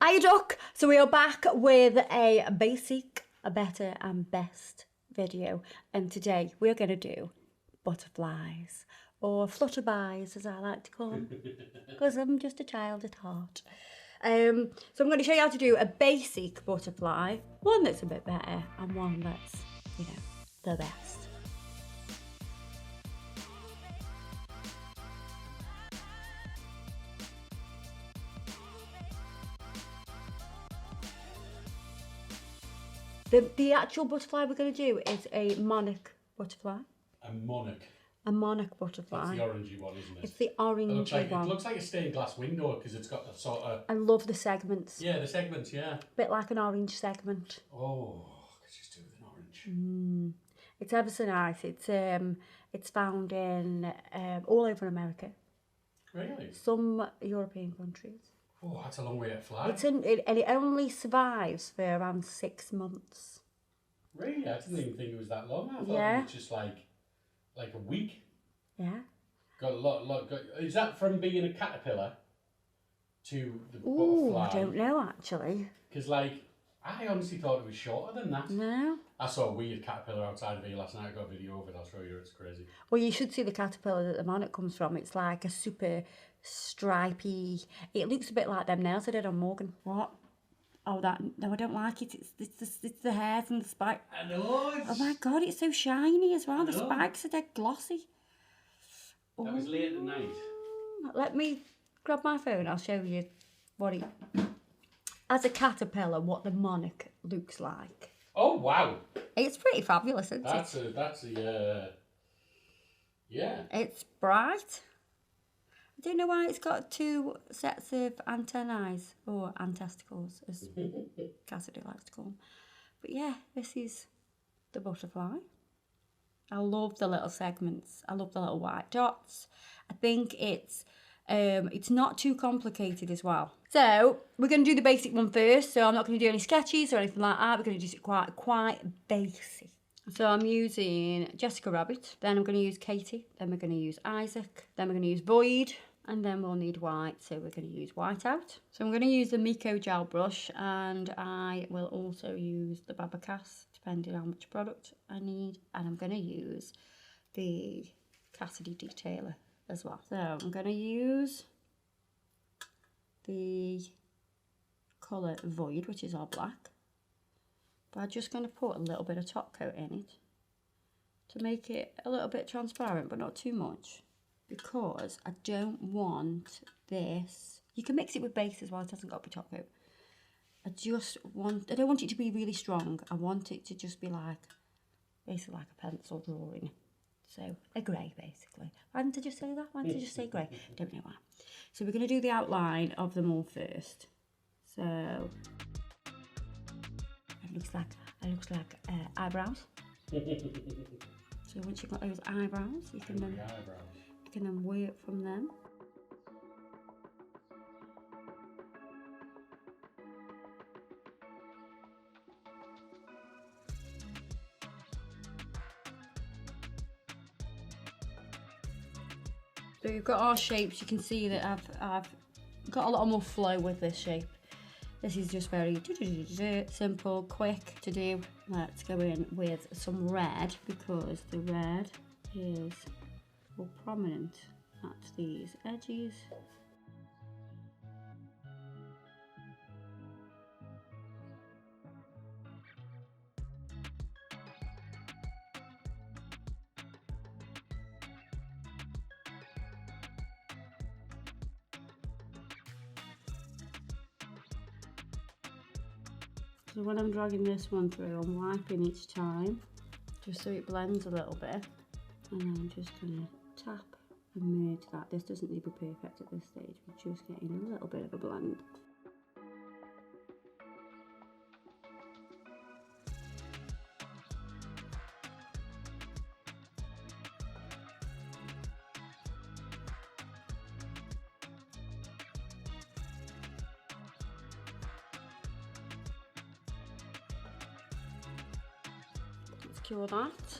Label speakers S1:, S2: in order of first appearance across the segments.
S1: Hiya Duck! So we are back with a basic, a better and best video, and today we're going to do butterflies, or flutterbys as I like to call them, because I'm just a child at heart. So I'm going to show you how to do a basic butterfly, one that's a bit better and one that's, you know, the best. The actual butterfly we're going to do is a monarch butterfly.
S2: A monarch?
S1: A monarch butterfly.
S2: That's the orangey one, isn't it?
S1: It's the orangey one.
S2: It looks like a stained glass window because it's got a sort of...
S1: I love the segments.
S2: Yeah, the segments, yeah.
S1: Bit like an orange segment.
S2: Oh, I could just do with an orange.
S1: It's ever so nice. It's found in all over America.
S2: Really?
S1: Some European countries.
S2: Oh, that's a long way to fly.
S1: And it only survives for around 6 months.
S2: Really? I didn't even think it was that long. I thought it was just like a week.
S1: Yeah.
S2: Got a lot. Is that from being a caterpillar to the
S1: Ooh,
S2: butterfly?
S1: I don't know actually.
S2: Because I honestly thought it was shorter than that.
S1: No.
S2: I saw a weird caterpillar outside of here last night. I got a video of it. I'll show you. It's crazy.
S1: Well, you should see the caterpillar that the monarch comes from. It's like a super stripy. It looks a bit like them nails I did on Morgan. What? Oh, no, I don't like it. It's the hairs and the spikes.
S2: I know.
S1: Oh my god, it's so shiny as well. The spikes are dead glossy.
S2: That was late at night.
S1: Let me grab my phone. I'll show you what it. As a caterpillar, what the monarch looks like.
S2: Oh wow!
S1: It's pretty fabulous, isn't it?
S2: That's a yeah.
S1: It's bright. I don't know why it's got 2 sets of antennae, or antesticles, as Cassidy likes to call them. But yeah, this is the butterfly. I love the little segments. I love the little white dots. I think it's not too complicated as well. So we're going to do the basic one first. So I'm not going to do any sketches or anything like that. We're going to do it quite basic. So I'm using Jessica Rabbit. Then I'm going to use Katie. Then we're going to use Isaac. Then we're going to use Void. And then we'll need white. So we're going to use white out. So I'm going to use the Meakin gel brush. And I will also use the Babacast, depending on how much product I need. And I'm going to use the Cassidy Detailer as well. So I'm going to use the colour Void, which is all black. But I'm just going to put a little bit of top coat in it to make it a little bit transparent, but not too much, because I don't want this. You can mix it with base as well, it hasn't got to be top coat. I don't want it to be really strong. I want it to just be like, basically like a pencil drawing. So a grey, basically. Why didn't I just say that? Why didn't I just say grey? Don't know why. So we're going to do the outline of them all first. So it looks like eyebrows. So once you've got those eyebrows, you can then work from them. So we've got our shapes. You can see that I've got a lot more flow with this shape. This is just very simple, quick to do. Let's go in with some red, because the red is more prominent at these edges. So when I'm dragging this one through, I'm wiping each time, just so it blends a little bit. And then I'm just going to tap and merge that. This doesn't need to be perfect at this stage, we're just getting a little bit of a blend. Cure that.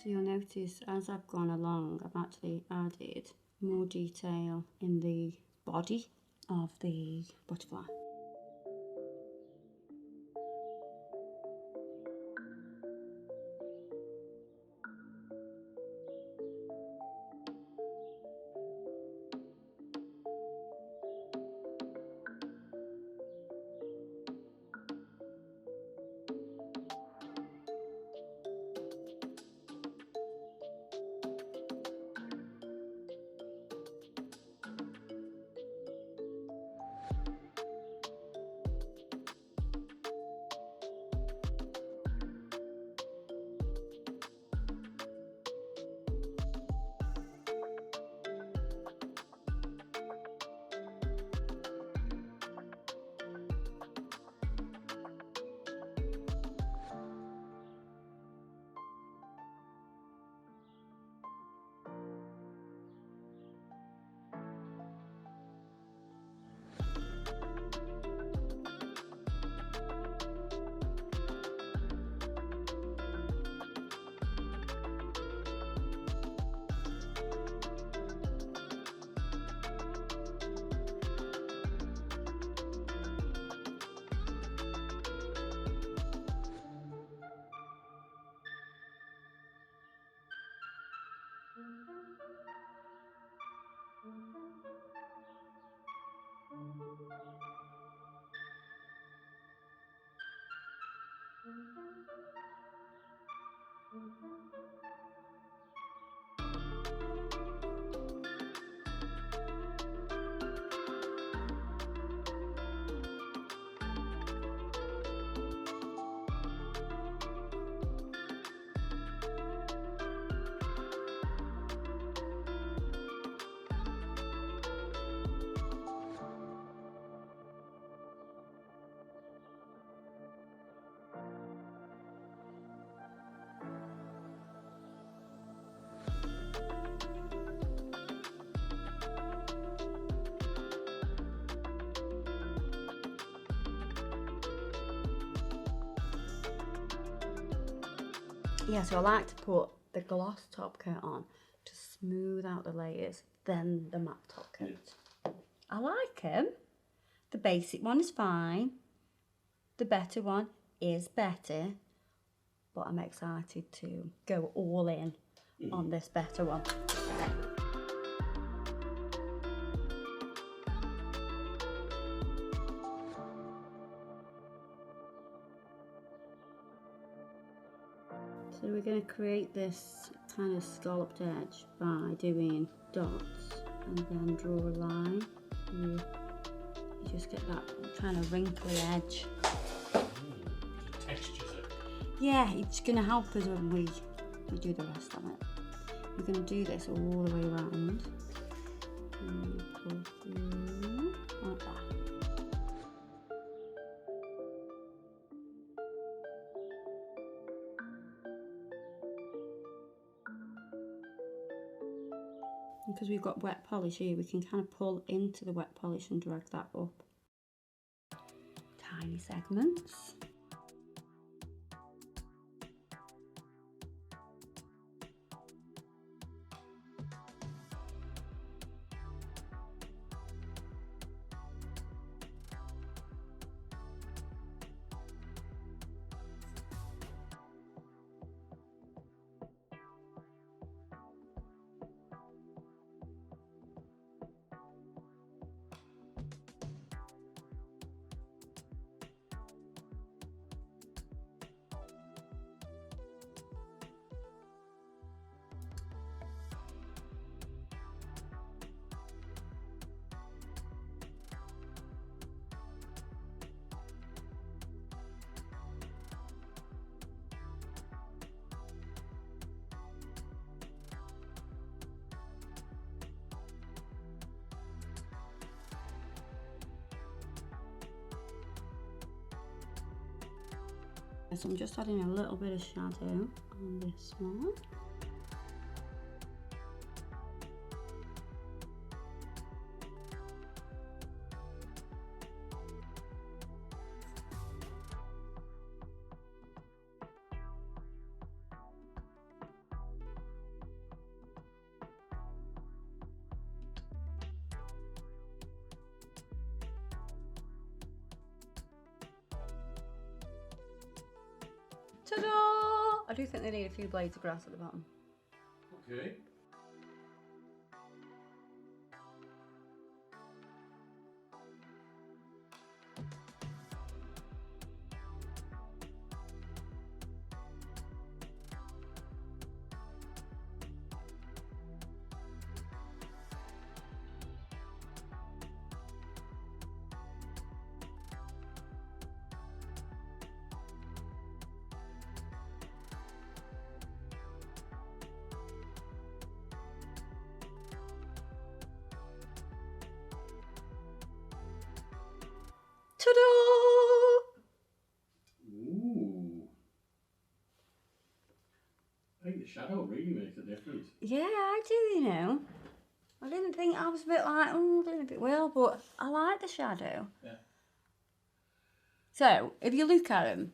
S1: So you'll notice as I've gone along, I've actually added more detail in the body of the butterfly. Yeah, so I like to put the gloss top coat on to smooth out the layers, then the matte top coat. Yeah. I like them. The basic one is fine. The better one is better. But I'm excited to go all in on this better one. So we're going to create this kind of scalloped edge by doing dots and then draw a line. You just get that kind of wrinkly edge.
S2: Textures it.
S1: Yeah, it's going to help us when we do the rest of it. We're going to do this all the way around. And pull through like that. Because we've got wet polish here, we can kind of pull into the wet polish and drag that up. Tiny segments. So I'm just adding a little bit of shadow on this one. Ta-da! I do think they need a few blades of grass at the bottom.
S2: Okay.
S1: Ta-da!
S2: Ooh. I think the shadow really makes a difference.
S1: Yeah, I do, you know. I didn't think, I was a bit like, oh, doing a bit well, but I like the shadow.
S2: Yeah.
S1: So, if you look at them,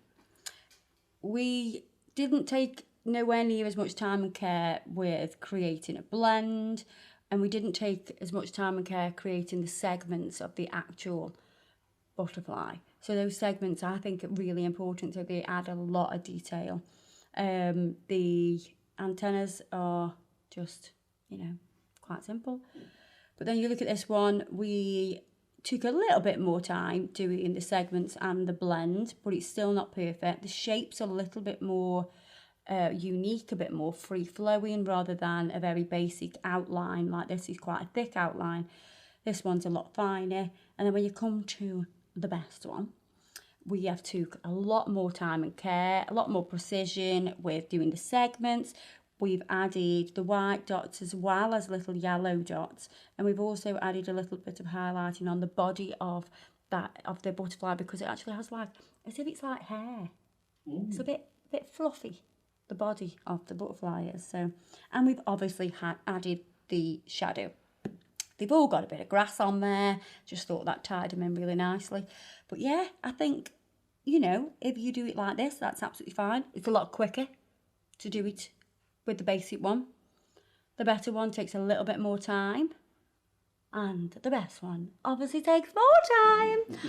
S1: we didn't take nowhere near as much time and care with creating a blend, and we didn't take as much time and care creating the segments of the actual butterfly. So those segments I think are really important, so they add a lot of detail. The antennas are just, you know, quite simple. But then you look at this one, we took a little bit more time doing the segments and the blend, but it's still not perfect. The shape's a little bit more unique, a bit more free-flowing rather than a very basic outline. Like this is quite a thick outline. This one's a lot finer. And then when you come to the best one, we have took a lot more time and care, a lot more precision with doing the segments. We've added the white dots as well as little yellow dots, and we've also added a little bit of highlighting on the body of the butterfly, because it actually has like, as if it's like hair. Ooh. It's a bit fluffy, the body of the butterfly is. So, and we've obviously added the shadow. They've all got a bit of grass on there. Just thought that tied them in really nicely. But yeah, I think, you know, if you do it like this, that's absolutely fine. It's a lot quicker to do it with the basic one. The better one takes a little bit more time. And the best one obviously takes more time.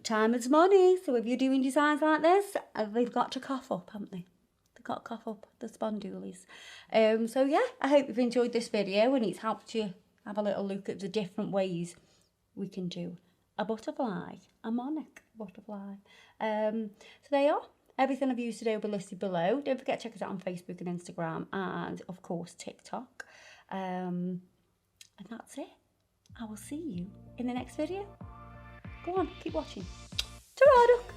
S1: Time is money. So if you're doing designs like this, they've got to cough up, haven't they? They've got to cough up the spondoolies. So yeah, I hope you've enjoyed this video and it's helped you have a little look at the different ways we can do a butterfly, a monarch butterfly. So there you are. Everything I've used today will be listed below. Don't forget to check us out on Facebook and Instagram and, of course, TikTok. And that's it. I will see you in the next video. Go on, keep watching. Ta-ra, duck.